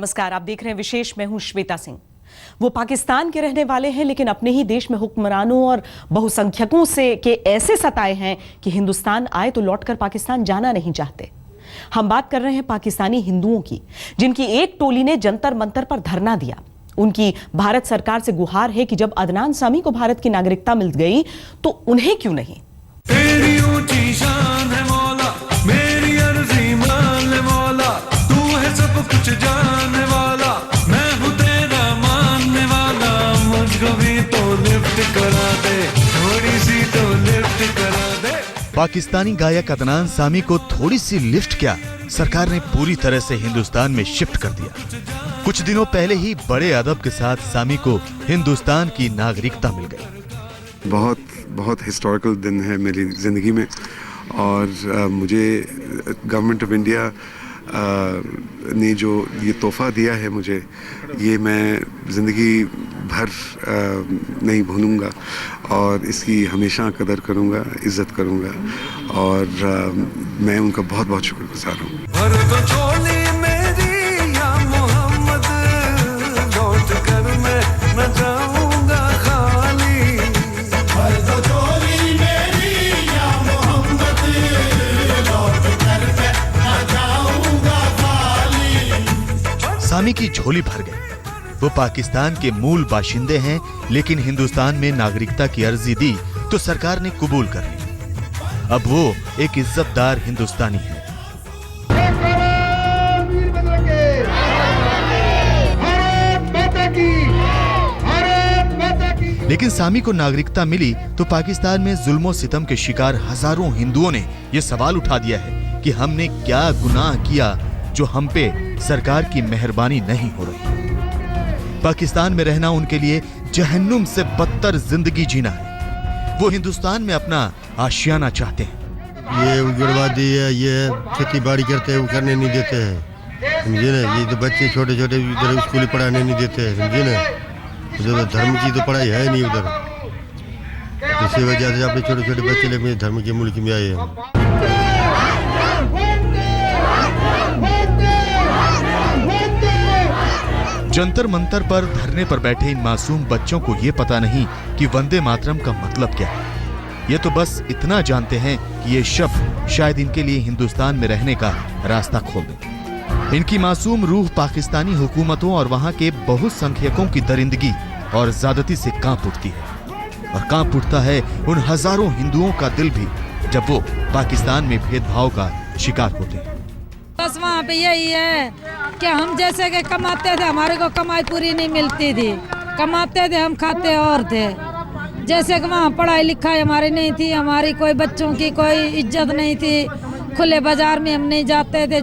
नमस्कार, आप देख रहे हैं विशेष। मैं हूं श्वेता सिंह। वो पाकिस्तान के रहने वाले हैं, लेकिन अपने ही देश में हुक्मरानों और बहुसंख्यकों से के ऐसे सताए हैं कि हिंदुस्तान आए तो लौटकर पाकिस्तान जाना नहीं चाहते। हम बात कर रहे हैं पाकिस्तानी हिंदुओं की, जिनकी एक टोली ने जंतर मंतर पर धरना दिया। उनकी भारत सरकार से गुहार है कि जब अदनान सामी को भारत की नागरिकता मिल गई तो उन्हें क्यों नहीं। तेरी ऊंची शान है मौला, मेरी अर्जी मान ले मौला, तू है सब कुछ जानने वाला, मैं हूँ तेरा मानने वाला, मुझको भी तो लिफ्ट करा दे, थोड़ी सी तो लिफ्ट करा दे। पाकिस्तानी गायक अदनान सामी को थोड़ी सी लिफ्ट क्या, सरकार ने पूरी तरह से हिंदुस्तान में शिफ्ट कर दिया। कुछ दिनों पहले ही बड़े अदब के साथ सामी को हिंदुस्तान की नागरिकता मिल गई। बहुत हिस्टोरिकल दिन है मेरी ज़िंदगी में, और मुझे गवर्नमेंट ऑफ इंडिया ने जो ये तोहफा दिया है मुझे, ये मैं ज़िंदगी भर नहीं भूलूंगा और इसकी हमेशा कदर करूंगा, इज्जत करूंगा, और मैं उनका बहुत बहुत शुक्रगुजार हूँ। सामी की झोली भर गई। वो पाकिस्तान के मूल बाशिंदे हैं, लेकिन हिंदुस्तान में नागरिकता की अर्जी दी तो सरकार ने कबूल कर ली। अब वो एक इज्जतदार हिंदुस्तानी है। लेकिन सामी को नागरिकता मिली तो पाकिस्तान में जुल्म और सितम के शिकार हजारों हिंदुओं ने यह सवाल उठा दिया है कि हमने क्या गुनाह किया जो हम पे सरकार की मेहरबानी नहीं हो रही। पाकिस्तान में रहना उनके लिए जहन्नुम से बदतर जिंदगी जीना है। वो हिंदुस्तान में अपना आशियाना चाहते हैं। ये उग्रवादी है, ये खेती बाड़ी करते हैं, वो करने नहीं देते हैं, समझे ना। ये तो बच्चे छोटे छोटे उधर स्कूल पढ़ाने नहीं देते हैं, समझे ना। उधर धर्म की तो पढ़ाई है नहीं उधर, इसी वजह से अपने छोटे छोटे बच्चे लेकर धर्म के मुल्क में आए हैं। जंतर मंतर पर धरने पर बैठे इन मासूम बच्चों को ये पता नहीं कि वंदे मातरम का मतलब क्या है। ये तो बस इतना जानते हैं कि ये शब्द शायद इनके लिए हिंदुस्तान में रहने का रास्ता खोल दे। इनकी मासूम रूह पाकिस्तानी हुकूमतों और वहां के बहुसंख्यकों की दरिंदगी और ज्यादती से कांप उठती है, और कांप उठता है उन हजारों हिंदुओं का दिल भी जब वो पाकिस्तान में भेदभाव का शिकार होते हैं। बस वहाँ पे यही है कि हम जैसे कि कमाते थे, हमारे को कमाई पूरी नहीं मिलती थी, कमाते थे हम खाते और थे। जैसे कि वहाँ पढ़ाई लिखाई हमारी नहीं थी, हमारी कोई बच्चों की कोई इज्जत नहीं थी, खुले बाजार में हम नहीं जाते थे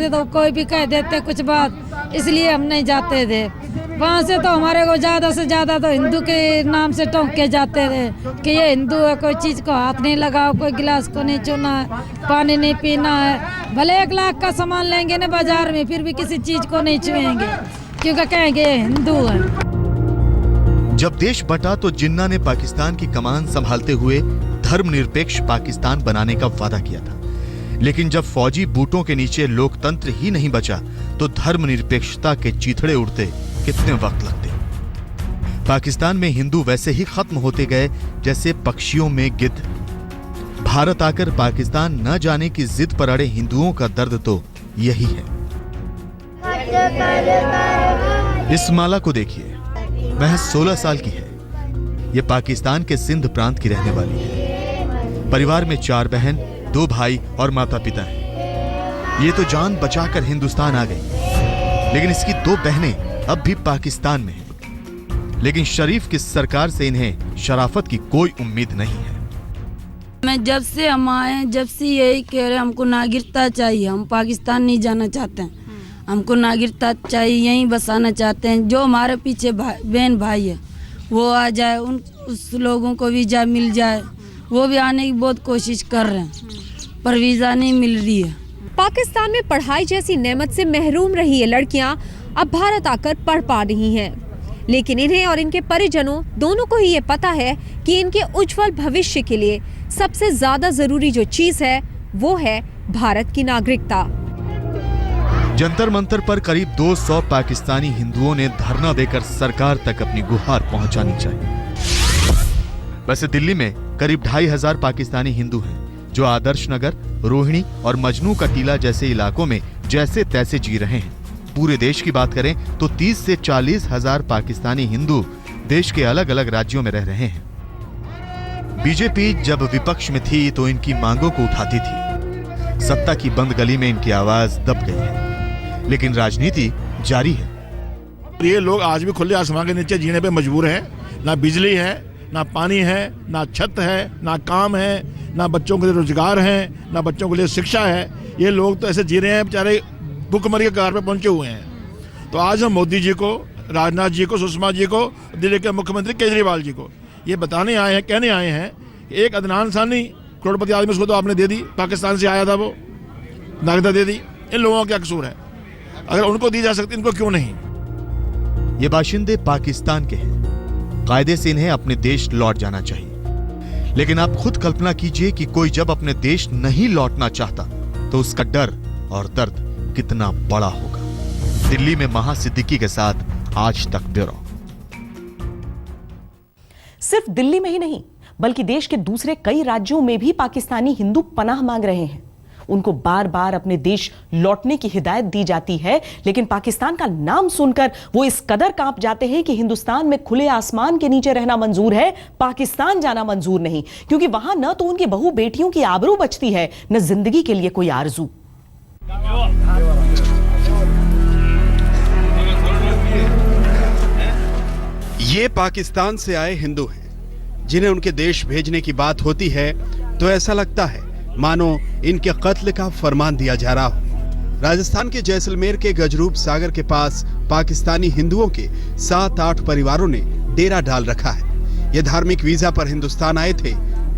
तो कोई भी कह देते कुछ बात, इसलिए हम नहीं जाते थे। वहाँ से तो हमारे को ज़्यादा से ज़्यादा तो हिंदू के नाम से टोंक के जाते थे कि ये हिंदू है, कोई चीज़ को हाथ नहीं लगाओ, कोई गिलास को नहीं छूना है, पानी नहीं पीना है। भले 1 लाख का सामान लेंगे ना बाजार में, फिर भी किसी चीज़ को नहीं छुएंगे, क्योंकि कहेंगे ये हिंदू है। जब देश बटा तो जिन्ना ने पाकिस्तान की कमान संभालते हुए धर्मनिरपेक्ष पाकिस्तान बनाने का वादा किया था, लेकिन जब फौजी बूटों के नीचे लोकतंत्र ही नहीं बचा तो धर्मनिरपेक्षता के चीथड़े उड़ते कितने वक्त लगते। पाकिस्तान में हिंदू वैसे ही खत्म होते गए जैसे पक्षियों में गिद्ध। भारत आकर पाकिस्तान न जाने की जिद पर अड़े हिंदुओं का दर्द तो यही है। इस माला को देखिए, महज 16 साल की है। ये पाकिस्तान के सिंध प्रांत की रहने वाली है। परिवार में 4 बहन, 2 भाई और माता पिता हैं। ये तो जान बचाकर हिंदुस्तान आ गई, लेकिन इसकी 2 बहनें अब भी पाकिस्तान में हैं। लेकिन शरीफ की सरकार से इन्हें शराफत की कोई उम्मीद नहीं है। मैं जब से हम आए, जब से यही कह रहे हमको नागरिकता चाहिए, हम पाकिस्तान नहीं जाना चाहते हैं, हमको नागरिकता चाहिए, यहीं बसाना चाहते हैं। जो हमारे पीछे बहन भाई है वो आ जाए, उस लोगों को वीज़ा मिल जाए, वो भी आने की बहुत कोशिश कर रहे हैं पर वीज़ा नहीं मिल रही है। पाकिस्तान में पढ़ाई जैसी नेमत से महरूम रही ये लड़कियां अब भारत आकर पढ़ पा रही हैं, लेकिन इन्हें और इनके परिजनों दोनों को ही ये पता है कि इनके उज्जवल भविष्य के लिए सबसे ज्यादा जरूरी जो चीज है वो है भारत की नागरिकता। जंतर मंतर पर करीब 200 पाकिस्तानी हिंदुओं ने धरना देकर सरकार तक अपनी गुहार पहुंचानी चाहिए। वैसे दिल्ली में करीब 2500 पाकिस्तानी हिंदू हैं जो आदर्श नगर, रोहिणी और मजनू का टीला जैसे इलाकों में जैसे तैसे जी रहे हैं। पूरे देश की बात करें तो 30 से 40 हजार पाकिस्तानी हिंदू देश के अलग अलग राज्यों में रह रहे हैं। बीजेपी जब विपक्ष में थी तो इनकी मांगों को उठाती थी। सत्ता की बंद गली में इनकी आवाज दब गई है, लेकिन राजनीति जारी है। ये लोग आज भी खुले आसमान के नीचे जीने पे मजबूर हैं। ना बिजली है, ना पानी है, ना छत है, ना काम है, ना बच्चों के लिए रोजगार है, ना बच्चों के लिए शिक्षा है। ये लोग तो ऐसे जी रहे हैं बेचारे भूखमरी के कगार पे पहुंचे हुए हैं। तो आज हम मोदी जी को, राजनाथ जी को, सुषमा जी को, दिल्ली के मुख्यमंत्री केजरीवाल जी को ये बताने आए हैं, कहने आए हैं कि एक अदनान सानी करोड़पति आदमी, उसको तो आपने दे दी, पाकिस्तान से आया था, वो नागरिकता दे दी। इन लोगों का क्या कसूर है? अगर उनको दी जा सकती, इनको क्यों नहीं? ये बाशिंदे पाकिस्तान के हैं, कायदे से इन्हें अपने देश लौट जाना चाहिए। लेकिन आप खुद कल्पना कीजिए कि कोई जब अपने देश नहीं लौटना चाहता तो उसका डर और दर्द कितना बड़ा होगा। दिल्ली में महा सिद्दीकी के साथ आज तक ब्यूरो। सिर्फ दिल्ली में ही नहीं बल्कि देश के दूसरे कई राज्यों में भी पाकिस्तानी हिंदू पनाह मांग रहे हैं। उनको बार बार अपने देश लौटने की हिदायत दी जाती है, लेकिन पाकिस्तान का नाम सुनकर वो इस कदर कांप जाते हैं कि हिंदुस्तान में खुले आसमान के नीचे रहना मंजूर है, पाकिस्तान जाना मंजूर नहीं, क्योंकि वहां न तो उनकी बहू बेटियों की आबरू बचती है, न जिंदगी के लिए कोई आरजू। ये पाकिस्तान से आए हिंदू हैं, जिन्हें उनके देश भेजने की बात होती है तो ऐसा लगता है मानो इनके कत्ल का फरमान दिया जा रहा हो। राजस्थान के जैसलमेर के गजरूप सागर के पास पाकिस्तानी हिंदुओं के 7-8 परिवारों ने डेरा डाल रखा है। ये धार्मिक वीजा पर हिंदुस्तान आए थे,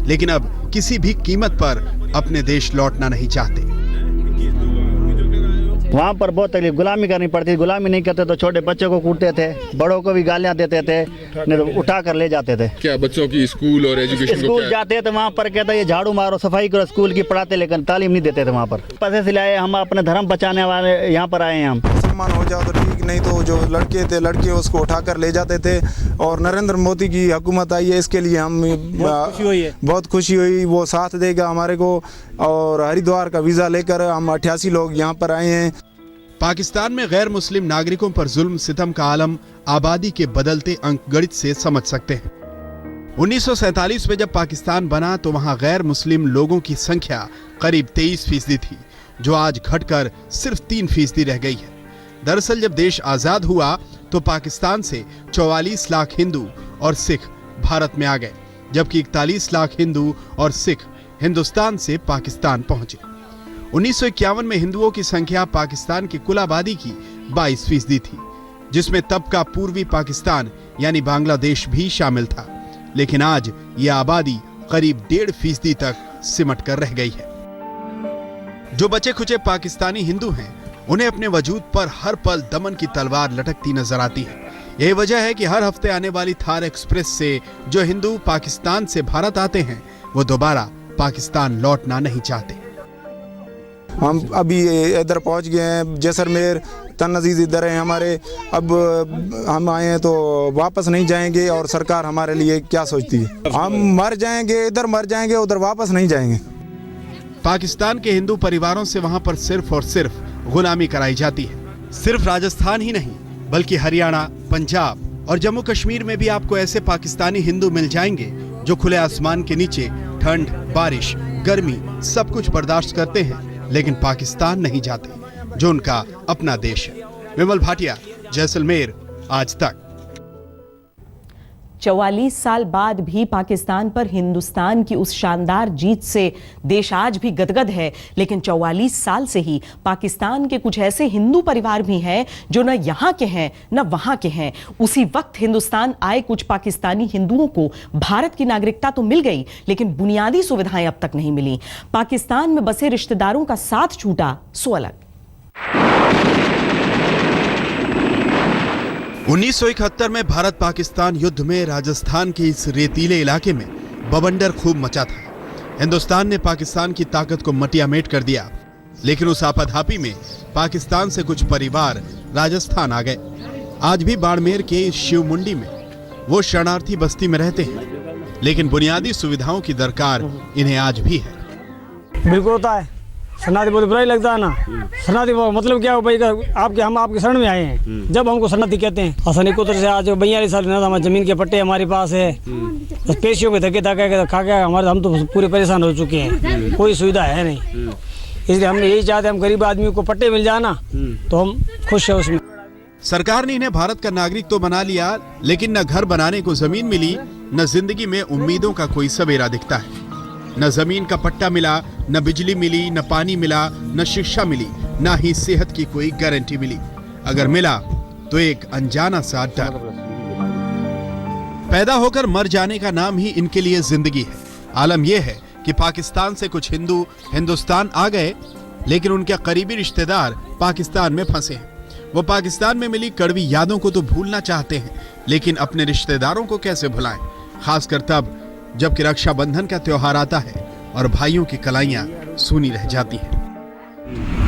लेकिन अब किसी भी कीमत पर अपने देश लौटना नहीं चाहते। वहाँ पर बहुत तकलीफ, गुलामी करनी पड़ती, गुलामी नहीं करते तो छोटे बच्चों को कूटते थे, बड़ों को भी गालियाँ देते थे, नहीं तो उठा कर ले जाते थे। क्या बच्चों की स्कूल और एजुकेशन स्कूल जाते थे, वहाँ पर कहता ये झाड़ू मारो, सफाई करो, स्कूल की पढ़ाते, लेकिन तालीम नहीं देते थे वहाँ पर। पैसे से लाए, हम अपने धर्म बचाने वाले यहाँ पर आए हैं। हम मुसलमान हो जाओ तो ठीक, नहीं तो जो लड़के थे लड़के उसको उठा कर ले जाते थे। और नरेंद्र मोदी की हुकूमत आई है, इसके लिए हम बहुत खुशी हुई, वो साथ देगा हमारे को। और हरिद्वार का वीज़ा लेकर हम 88 लोग यहाँ पर आए हैं। पाकिस्तान में गैर मुस्लिम नागरिकों पर जुल्म सितम का आलम आबादी के बदलते अंकगणित से समझ सकते हैं। 1947 में जब पाकिस्तान बना तो वहां गैर मुस्लिम लोगों की संख्या करीब 23% थी, जो आज घटकर सिर्फ 3% रह गई है। दरअसल जब देश आजाद हुआ तो पाकिस्तान से 44 लाख हिंदू और सिख भारत में आ गए, जबकि 41 लाख हिंदू और सिख हिंदुस्तान से पाकिस्तान पहुंचे। 1951 में हिंदुओं की संख्या पाकिस्तान की कुल आबादी की 22% थी, जिसमें तब का पूर्वी पाकिस्तान यानी बांग्लादेश भी शामिल था। लेकिन आज यह आबादी करीब 1.5% तक सिमट कर रह गई है। जो बचे खुचे पाकिस्तानी हिंदू हैं, उन्हें अपने वजूद पर हर पल दमन की तलवार लटकती नजर आती है। यही वजह है कि हर हफ्ते आने वाली थार एक्सप्रेस से जो हिंदू पाकिस्तान से भारत आते हैं, वो दोबारा पाकिस्तान लौटना नहीं चाहते। हम अभी इधर पहुंच गए हैं, जैसलमेर, तनअजीज इधर हैं हमारे। अब हम आए हैं तो वापस नहीं जाएंगे, और सरकार हमारे लिए क्या सोचती है? हम मर जाएंगे, इधर मर जाएंगे, उधर वापस नहीं जाएंगे। पाकिस्तान के हिंदू परिवारों से वहां पर सिर्फ और सिर्फ गुलामी कराई जाती है। सिर्फ राजस्थान ही नहीं बल्कि हरियाणा, पंजाब और जम्मू कश्मीर में भी आपको ऐसे पाकिस्तानी हिंदू मिल जाएंगे जो खुले आसमान के नीचे ठंड, बारिश, गर्मी सब कुछ बर्दाश्त करते हैं, लेकिन पाकिस्तान नहीं जाते, जो उनका अपना देश है। विमल भाटिया, जैसलमेर, आज तक। 44 साल बाद भी पाकिस्तान पर हिंदुस्तान की उस शानदार जीत से देश आज भी गदगद है, लेकिन 44 साल से ही पाकिस्तान के कुछ ऐसे हिंदू परिवार भी हैं जो न यहाँ के हैं न वहाँ के हैं। उसी वक्त हिंदुस्तान आए कुछ पाकिस्तानी हिंदुओं को भारत की नागरिकता तो मिल गई, लेकिन बुनियादी सुविधाएं अब तक नहीं मिली। पाकिस्तान में बसे रिश्तेदारों का साथ छूटा सो अलग। 1971 में भारत पाकिस्तान युद्ध में राजस्थान के इस रेतीले इलाके में बवंडर खूब मचा था। हिंदुस्तान ने पाकिस्तान की ताकत को मटियामेट कर दिया। लेकिन उस आपाधापी में पाकिस्तान से कुछ परिवार राजस्थान आ गए। आज भी बाड़मेर के इस शिव मुंडी में वो शरणार्थी बस्ती में रहते हैं, लेकिन बुनियादी सुविधाओं की दरकार इन्हें आज भी है। बिल्कुल होता है, शरणार्थी बहुत बुरा ही लगता है ना। शरणार्थी मतलब क्या हो भाई, हम आपके शरण में आए हैं, जब हमको शरणार्थी कहते हैं। असनी कुतर से आज 42 साल हमारे जमीन के पट्टे हमारे पास है, बस पेशियों के धक्के खा के हम तो पूरे परेशान हो चुके हैं, कोई सुविधा है नहीं। इसलिए हम यही चाहते हैं, हम गरीब आदमी को पट्टे मिल जाए ना तो हम खुश है उसमें। सरकार ने इन्हें भारत का नागरिक तो बना लिया, लेकिन न घर बनाने को जमीन मिली, न जिंदगी में उम्मीदों का कोई सवेरा दिखता है। न जमीन का पट्टा मिला, न बिजली मिली, न पानी मिला, न शिक्षा मिली, न ही सेहत की कोई गारंटी मिली। अगर मिला तो एक अनजाना सा डर। पैदा होकर मर जाने का नाम ही इनके लिए जिंदगी है। आलम यह है कि पाकिस्तान से कुछ हिंदू हिंदुस्तान आ गए, लेकिन उनके करीबी रिश्तेदार पाकिस्तान में फंसे हैं। वो पाकिस्तान में मिली कड़वी यादों को तो भूलना चाहते हैं, लेकिन अपने रिश्तेदारों को कैसे भुलाएं, खासकर तब जबकि रक्षाबंधन का त्योहार आता है और भाइयों की कलाइयां सूनी रह जाती हैं।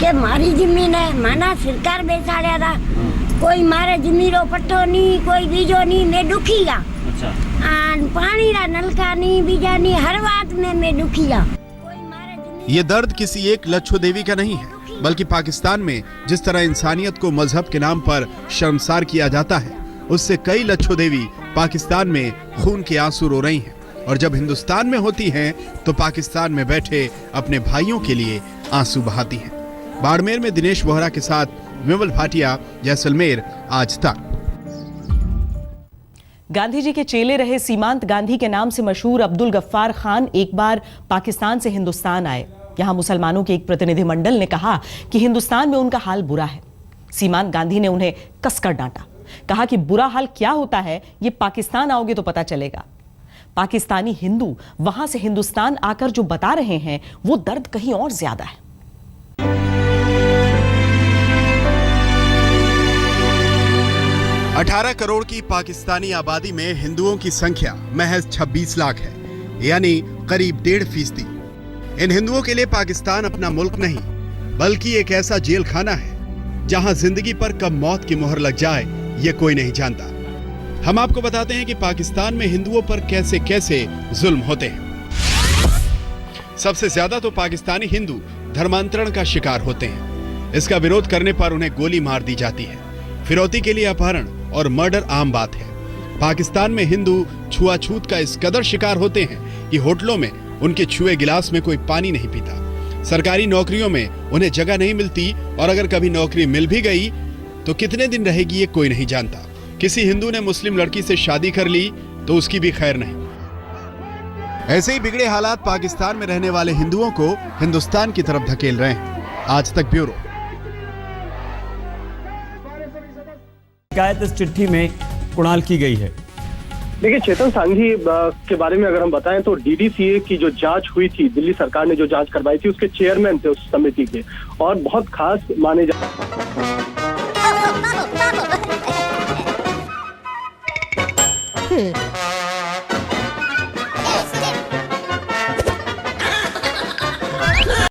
के मारी जमीन है, माना सरकार बेचाड़िया था, कोई मारे जमीनो पट्टो नहीं, कोई बीजो नहीं, मैं दुखी गया। पानी रा नलका नहीं, बीजा नहीं, हर बात में मैं दुखी गया। ये दर्द किसी एक लच्छो देवी का नहीं है, बल्कि पाकिस्तान में जिस तरह इंसानियत को मजहब के नाम पर शर्मसार किया जाता है, उससे कई लच्छो देवी पाकिस्तान में खून के आंसू रो रही हैं, और जब हिंदुस्तान में होती हैं तो पाकिस्तान में बैठे अपने भाइयों के लिए आंसू बहाती हैं। बाड़मेर में दिनेश बोहरा के साथ विमल भाटिया, जैसलमेर, आज तक। गांधी जी के चेले रहे सीमांत गांधी के नाम से मशहूर अब्दुल गफ्फार खान एक बार पाकिस्तान से हिंदुस्तान आए। यहां मुसलमानों के एक प्रतिनिधिमंडल ने कहा कि हिंदुस्तान में उनका हाल बुरा है। सीमांत गांधी ने उन्हें कसकर डांटा, कहा कि बुरा हाल क्या होता है ये पाकिस्तान आओगे तो पता चलेगा। पाकिस्तानी हिंदू वहां से हिंदुस्तान आकर जो बता रहे हैं वो दर्द कहीं और ज्यादा है। अठारह करोड़ की पाकिस्तानी आबादी में हिंदुओं की संख्या महज 26 लाख है, यानी करीब 1.5%। इन हिंदुओं के लिए पाकिस्तान अपना मुल्क नहीं, बल्कि एक ऐसा जेल खाना है जहां जिंदगी पर कब मौत की मोहर लग जाए ये कोई नहीं जानता। हम आपको बताते हैं कि पाकिस्तान में हिंदुओं पर कैसे कैसे जुल्म होते हैं। सबसे ज्यादा तो पाकिस्तानी हिंदू धर्मांतरण का शिकार होते हैं। इसका विरोध करने पर उन्हें गोली मार दी जाती है। फिरौती के लिए अपहरण और मर्डर आम बात है। पाकिस्तान में हिंदू छुआछूत का इस कदर शिकार होते हैं कि होटलों में उनके छुए गिलास में कोई पानी नहीं पीता। सरकारी नौकरियों में उन्हें जगह नहीं मिलती, और अगर कभी नौकरी मिल भी गई तो कितने दिन रहेगी ये कोई नहीं जानता। किसी हिंदू ने मुस्लिम लड़की से शादी कर ली तो उसकी भी खैर नहीं। ऐसे ही बिगड़े हालात पाकिस्तान में रहने वाले हिंदुओं को हिंदुस्तान की तरफ धकेल रहे हैं। आज तक ब्यूरो। शिकायत इस चिट्ठी में कुणाल की गई है। देखिए, चेतन सांघी के बारे में अगर हम बताएं तो डीडीसीए की जो जांच हुई थी, दिल्ली सरकार ने जो जांच करवाई थी, उसके चेयरमैन थे उस समिति के, और बहुत खास माने जा